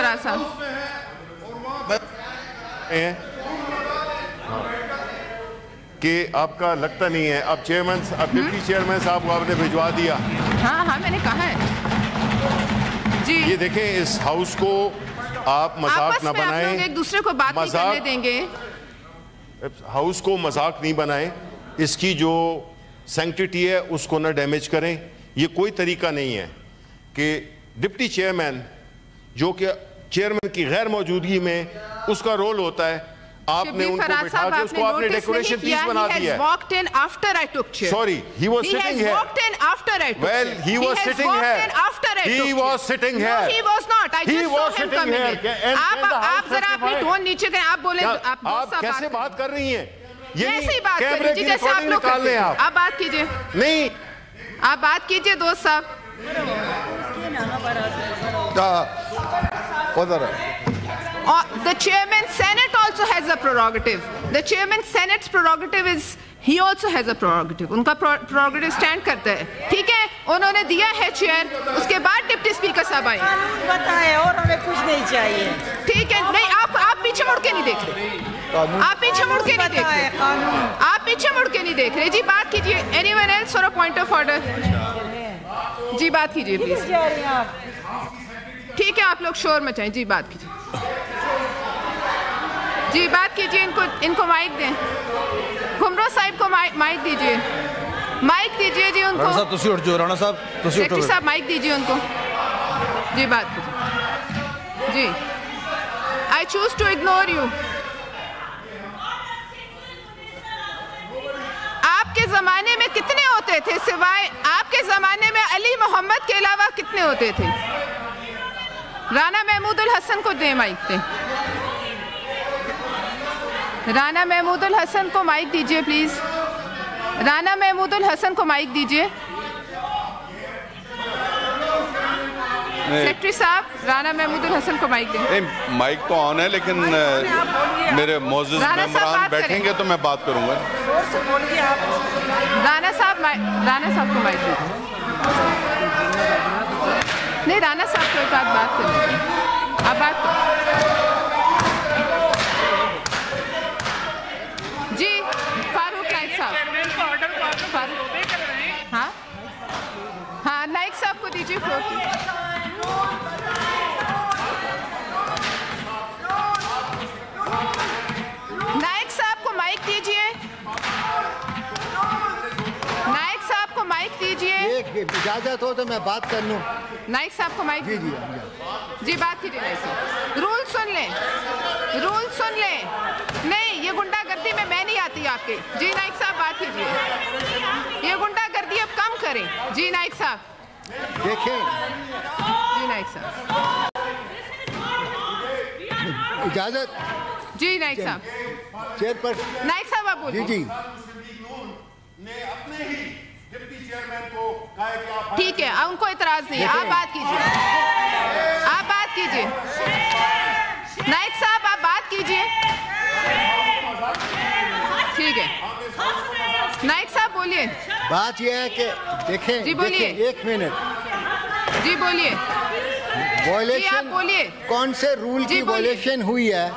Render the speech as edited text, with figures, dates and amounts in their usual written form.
फराज साहब कि आपका लगता नहीं है अब चेयरमैन, अब डिप्टी चेयरमैन साहब को आपने भिजवा दिया। हाँ हाँ मैंने कहा है जी। ये देखें, इस हाउस को आप मजाक ना बनाएं, एक दूसरे को बात नहीं करने देंगे। हाउस को मजाक नहीं बनाएं, इसकी जो सैंक्टिटी है उसको ना डैमेज करें। ये कोई तरीका नहीं है कि डिप्टी चेयरमैन जो कि चेयरमैन की गैर मौजूदगी में उसका रोल होता है, आपने उनको बिठा के उसको आपने डेकोरेशन पीस बना दिया है। Walked in after I took chair. Sorry, he was sitting here. Walked in after I took well, chair. he was sitting here. He was sitting here. No, he was not. I just saw him coming in. आप जरा अपनी tone नीचे करें। आप बोले आप कैसे बात कर रही हैं? ये ऐसे ही बात करें जी जैसे आप लोग करते हैं। आप बात कीजिए। नहीं, आप बात कीजिए दोस्त साहब। The chairman Senate also has a prerogative. The chairman Senate's prerogative is he also has a prerogative. उनका prerogative stand करता है, ठीक है? उन्होंने दिया है चेयर, उसके बाद डिप्टी स्पीकर साहब आए। बताए और हमें कुछ नहीं चाहिए। ठीक है, नहीं आप पीछे मुड़ के नहीं देख रहे। आप पीछे मुड़ के नहीं देख रहे। आप पीछे मुड़ के नहीं देख रहे। जी बात कीजिए। Anyone else for a point of order? जी बात कीजिए प्लीज। ठीक है, आप लोग शोर मचाएं। जी बात कीजिए। जी बात कीजिए। इनको माइक दें। घुमरो साहिब को माइक दीजिए। माइक दीजिए जी उनको। राणा साहब तुसी उठ जाओ। राणा साहब तुसी उठो। साहब माइक दीजिए उनको। जी बात कीजिए। जी I choose to ignore you. आपके जमाने में कितने होते थे सिवाय आपके जमाने में अली मोहम्मद के अलावा कितने होते थे? राना महमूदुल हसन को दे माइक दे। राना महमूदुल हसन को माइक दीजिए प्लीज। राना महमूदुल हसन को माइक दीजिए। सेक्रेटरी साहब राना महमूदुल हसन को माइक दें। माइक तो ऑन है लेकिन मेरे मौजूद मेंबरान बैठेंगे तो मैं बात करूंगा। राना साहब को माइक दें। नहीं, राणा साहब को एक बात करें। आप बात करें जी। फारूक नाइक साहब। हाँ हाँ, नाइक साहब को दीजिए फ्लोर। नाइक साहब को माइक दीजिए। नाइक साहब को माइक दीजिए। इजाजत हो तो मैं बात कर लूं। नाइक साहब को माइक। जी बात कीजिए। नाइक साहब रूल सुन लें। रूल सुन लें। नहीं, ये गुंडागर्दी में मैं नहीं आती आपके। जी नाइक साहब बात कीजिए। ये गुंडागर्दी अब कम करें। जी नाइक साहब देखें। जी नाइक साहब इजाजत। जी नाइक साहब। चेयरपर्सन नाइक साहब आप बोलिए। जी ठीक है, उनको इतराज नहीं है। आप बात कीजिए। आप बात कीजिए। नाइक साहब आप बात कीजिए। ठीक है, नाइक साहब बोलिए। बात यह है कि देखें। जी बोलिए। एक मिनट। जी बोलिए। वॉयलेशन बोलिए। कौन से रूल की वॉयलेशन हुई है